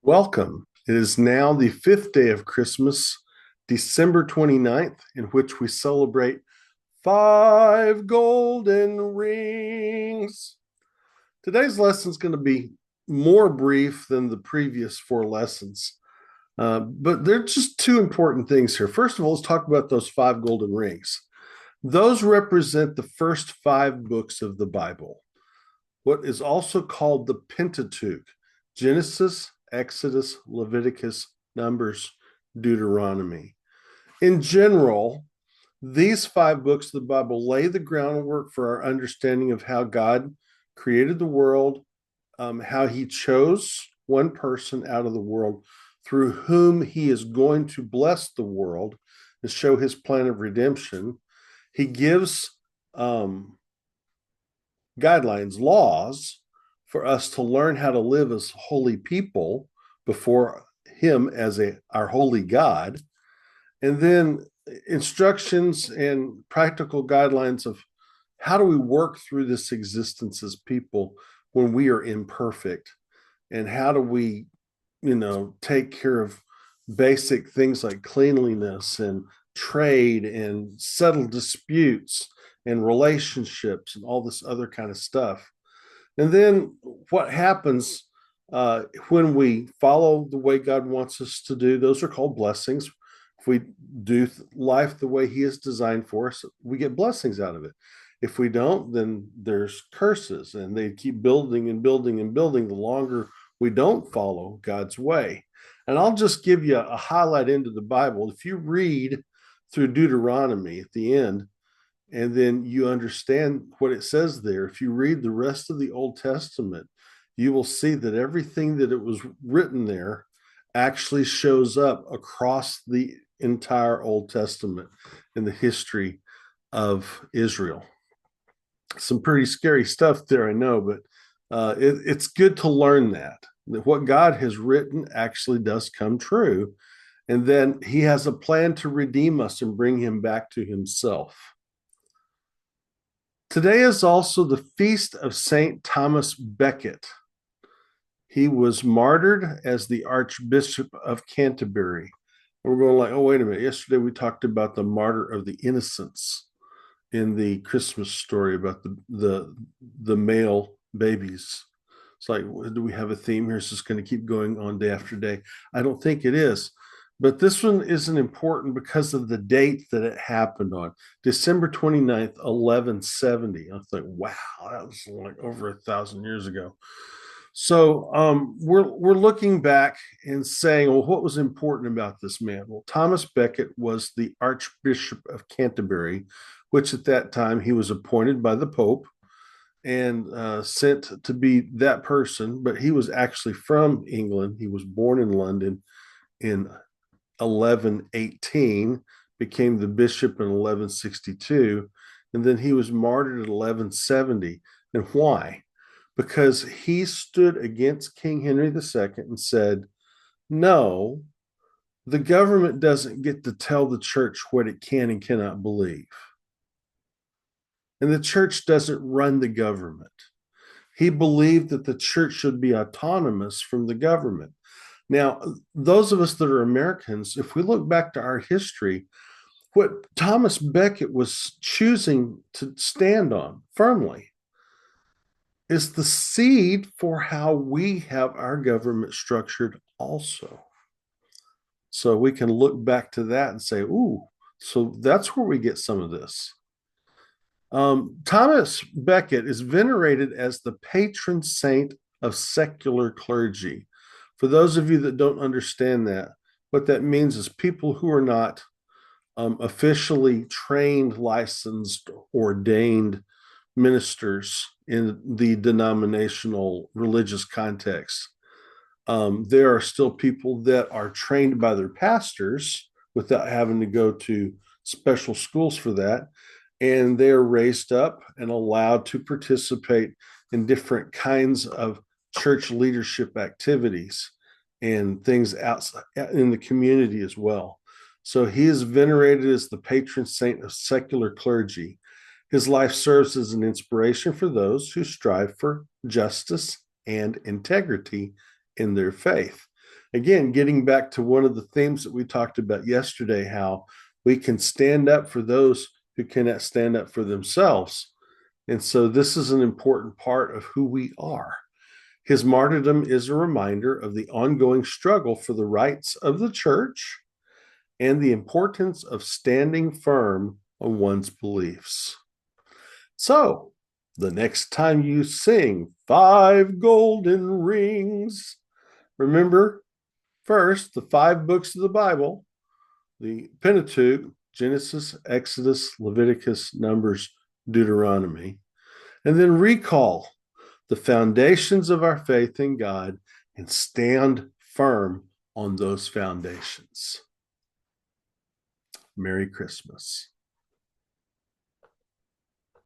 Welcome. It is now the fifth day of Christmas, December 29th, in which we celebrate five golden rings. Today's lesson is going to be more brief than the previous four lessons, but there are just two important things here. First of all, let's talk about those five golden rings. Those represent the first five books of the Bible, what is also called the Pentateuch: Genesis, Exodus, Leviticus, Numbers, Deuteronomy. In general, these five books of the Bible lay the groundwork for our understanding of how God created the world, how he chose one person out of the world through whom he is going to bless the world and show his plan of redemption. He gives guidelines, laws for us to learn how to live as holy people before him as our holy God. And then instructions and practical guidelines of how do we work through this existence as people when we are imperfect, and how do we take care of basic things like cleanliness and trade and settle disputes and relationships and all this other kind of stuff. And then what happens when we follow the way God wants us to do? Those are called blessings. If we do life the way he has designed for us, we get blessings out of it. If we don't, then there's curses, and they keep building and building and building the longer we don't follow God's way. And I'll just give you a highlight into the Bible. If you read through Deuteronomy at the end, and then you understand what it says there, if you read the rest of the Old Testament, you will see that everything that it was written there actually shows up across the entire Old Testament in the history of Israel. Some pretty scary stuff there, I know, but it's good to learn that what God has written actually does come true, and then he has a plan to redeem us and bring him back to himself. Today is also the feast of St. Thomas Becket. He was martyred as the Archbishop of Canterbury. And we're going like, oh, wait a minute. Yesterday we talked about the martyr of the innocents in the Christmas story about the male babies. It's like, do we have a theme here? Is this going to keep going on day after day? I don't think it is. But this one isn't important because of the date that it happened on, December 29th, 1170. I was like, wow, that was like over 1,000 years ago. So we're looking back and saying, well, what was important about this man? Well, Thomas Becket was the Archbishop of Canterbury, which at that time he was appointed by the Pope and sent to be that person. But he was actually from England. He was born in London in 1118, became the bishop in 1162, and then he was martyred in 1170. And why? Because he stood against King Henry II and said, no, the government doesn't get to tell the church what it can and cannot believe. And the church doesn't run the government. He believed that the church should be autonomous from the government. Now, those of us that are Americans, if we look back to our history, what Thomas Becket was choosing to stand on firmly is the seed for how we have our government structured also. So we can look back to that and say, ooh, so that's where we get some of this. Thomas Becket is venerated as the patron saint of secular clergy. For those of you that don't understand that, what that means is people who are not officially trained, licensed, ordained ministers in the denominational religious context. There are still people that are trained by their pastors without having to go to special schools for that. And they're raised up and allowed to participate in different kinds of church leadership activities and things outside in the community as well. So he is venerated as the patron saint of secular clergy. His life serves as an inspiration for those who strive for justice and integrity in their faith. again, getting back to one of the themes that we talked about yesterday, how we can stand up for those who cannot stand up for themselves. And so this is an important part of who we are. His martyrdom is a reminder of the ongoing struggle for the rights of the church and the importance of standing firm on one's beliefs. So, the next time you sing 5 golden rings, remember first the 5 books of the Bible, the Pentateuch, Genesis, Exodus, Leviticus, Numbers, Deuteronomy, and then recall the foundations of our faith in God and stand firm on those foundations. Merry Christmas.